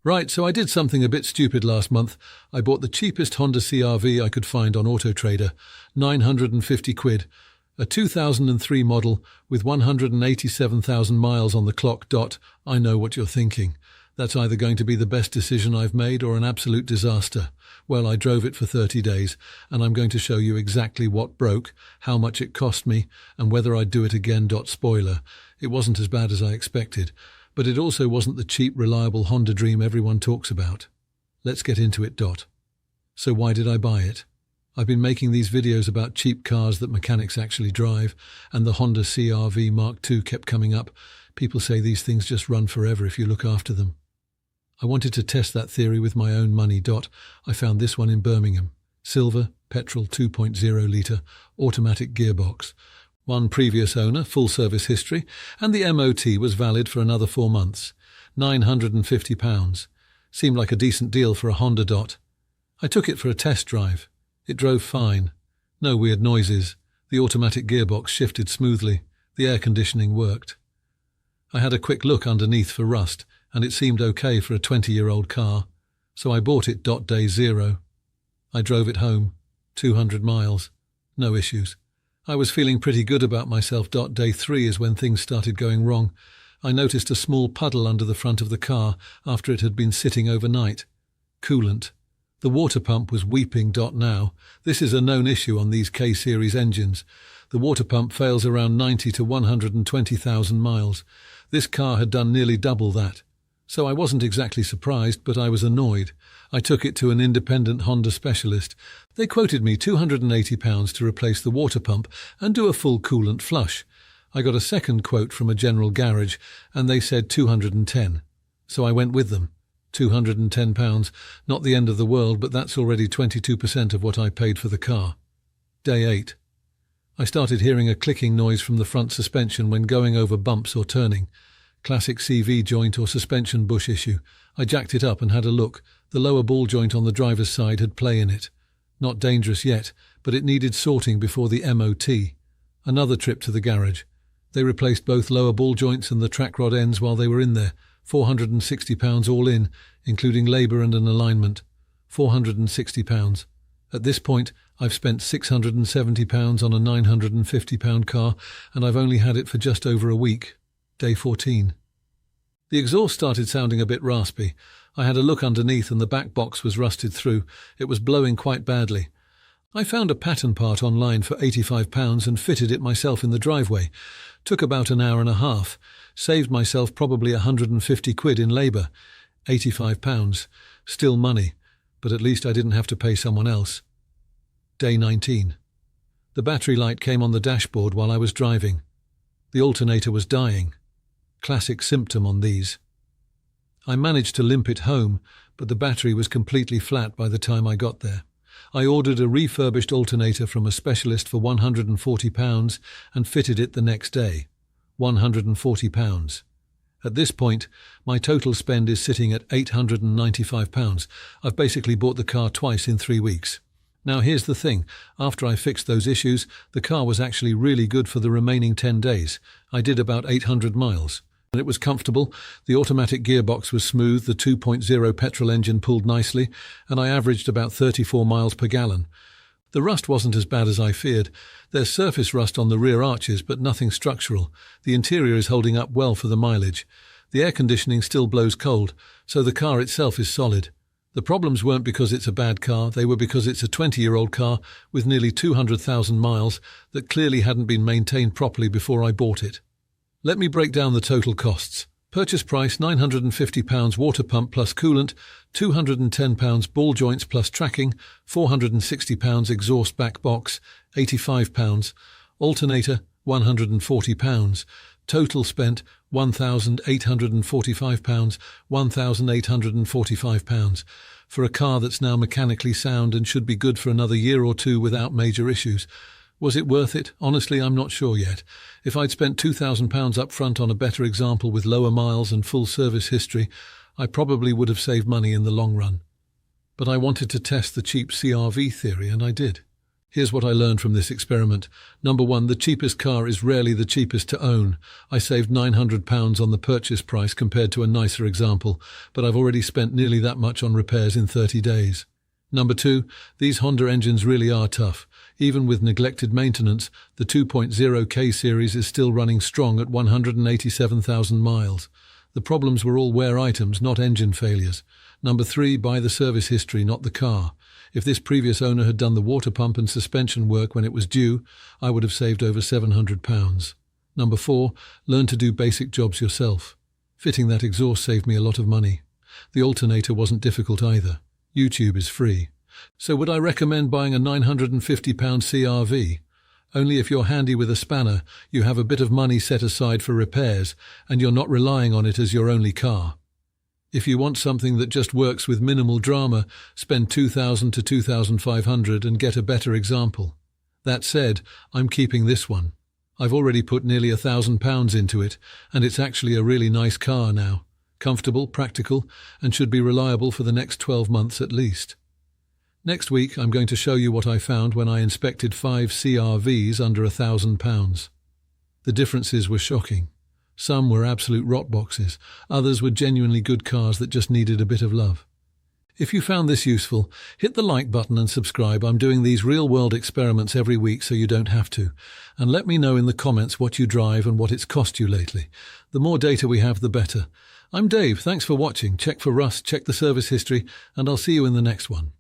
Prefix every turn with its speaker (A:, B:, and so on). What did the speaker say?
A: Right, so I did something a bit stupid last month. I bought the cheapest Honda CR-V I could find on AutoTrader, 950 quid, a 2003 model with 187,000 miles on the clock. I know what you're thinking. That's either going to be the best decision I've made or an absolute disaster. Well, I drove it for 30 days, and I'm going to show you exactly what broke, how much it cost me, and whether I'd do it again. Spoiler, it wasn't as bad as I expected. But it also wasn't the cheap, reliable Honda dream everyone talks about. Let's get into it. So why did I buy it? I've been making these videos about cheap cars that mechanics actually drive, and the Honda CR-V Mark II kept coming up. People say these things just run forever if you look after them. I wanted to test that theory with my own money. I found this one in Birmingham. Silver, petrol, 2.0 litre, automatic gearbox. One previous owner, full service history, and the MOT was valid for another 4 months. £950. Seemed like a decent deal for a Honda. I took it for a test drive. It drove fine. No weird noises. The automatic gearbox shifted smoothly. The air conditioning worked. I had a quick look underneath for rust, and it seemed okay for a 20-year-old car. So I bought it. Day 0. I drove it home. 200 miles. No issues. I was feeling pretty good about myself. Day 3 is when things started going wrong. I noticed a small puddle under the front of the car after it had been sitting overnight. Coolant. The water pump was weeping. Now, this is a known issue on these K-series engines. The water pump fails around 90 to 120,000 miles. This car had done nearly double that. So I wasn't exactly surprised, but I was annoyed. I took it to an independent Honda specialist. They quoted me £280 to replace the water pump and do a full coolant flush. I got a second quote from a general garage, and they said £210. So I went with them. £210, not the end of the world, but that's already 22% of what I paid for the car. Day 8. I started hearing a clicking noise from the front suspension when going over bumps or turning. Classic CV joint or suspension bush issue. I jacked it up and had a look. The lower ball joint on the driver's side had play in it. Not dangerous yet, but it needed sorting before the MOT. Another trip to the garage. They replaced both lower ball joints and the track rod ends while they were in there. £460 all in, including labour and an alignment. £460. At this point, I've spent £670 on a £950 car, and I've only had it for just over a week. Day 14. The exhaust started sounding a bit raspy. I had a look underneath and the back box was rusted through. It was blowing quite badly. I found a pattern part online for £85 and fitted it myself in the driveway. Took about an hour and a half. Saved myself probably 150 quid in labour. £85. Still money, but at least I didn't have to pay someone else. Day 19. The battery light came on the dashboard while I was driving. The alternator was dying. Classic symptom on these. I managed to limp it home, but the battery was completely flat by the time I got there. I ordered a refurbished alternator from a specialist for £140 and fitted it the next day. £140. At this point, my total spend is sitting at £895. I've basically bought the car twice in 3 weeks. Now here's the thing, after I fixed those issues, the car was actually really good for the remaining 10 days. I did about 800 miles. And it was comfortable, the automatic gearbox was smooth, the 2.0 petrol engine pulled nicely, and I averaged about 34 miles per gallon. The rust wasn't as bad as I feared. There's surface rust on the rear arches, but nothing structural. The interior is holding up well for the mileage. The air conditioning still blows cold, so the car itself is solid. The problems weren't because it's a bad car, they were because it's a 20-year-old car with nearly 200,000 miles that clearly hadn't been maintained properly before I bought it. Let me break down the total costs. Purchase price £950 water pump plus coolant, £210 ball joints plus tracking, £460 exhaust back box, £85, alternator £140, total spent £1,845, £1,845 for a car that's now mechanically sound and should be good for another year or two without major issues. Was it worth it? Honestly, I'm not sure yet. If I'd spent £2,000 up front on a better example with lower miles and full service history, I probably would have saved money in the long run. But I wanted to test the cheap CR-V theory, and I did. Here's what I learned from this experiment. Number one, the cheapest car is rarely the cheapest to own. I saved £900 on the purchase price compared to a nicer example, but I've already spent nearly that much on repairs in 30 days. Number two, these Honda engines really are tough. Even with neglected maintenance, the 2.0K series is still running strong at 187,000 miles. The problems were all wear items, not engine failures. Number three, buy the service history, not the car. If this previous owner had done the water pump and suspension work when it was due, I would have saved over £700. Number four, learn to do basic jobs yourself. Fitting that exhaust saved me a lot of money. The alternator wasn't difficult either. YouTube is free. So would I recommend buying a £950 CR-V? Only if you're handy with a spanner, you have a bit of money set aside for repairs, and you're not relying on it as your only car. If you want something that just works with minimal drama, spend £2,000 to £2,500 and get a better example. That said, I'm keeping this one. I've already put nearly £1,000 into it, and it's actually a really nice car now. Comfortable, practical, and should be reliable for the next 12 months at least. Next week, I'm going to show you what I found when I inspected 5 CR-Vs under £1,000. The differences were shocking. Some were absolute rot boxes, others were genuinely good cars that just needed a bit of love. If you found this useful, hit the like button and subscribe. I'm doing these real-world experiments every week so you don't have to. And let me know in the comments what you drive and what it's cost you lately. The more data we have, the better. I'm Dave, thanks for watching. Check for rust, check the service history, and I'll see you in the next one.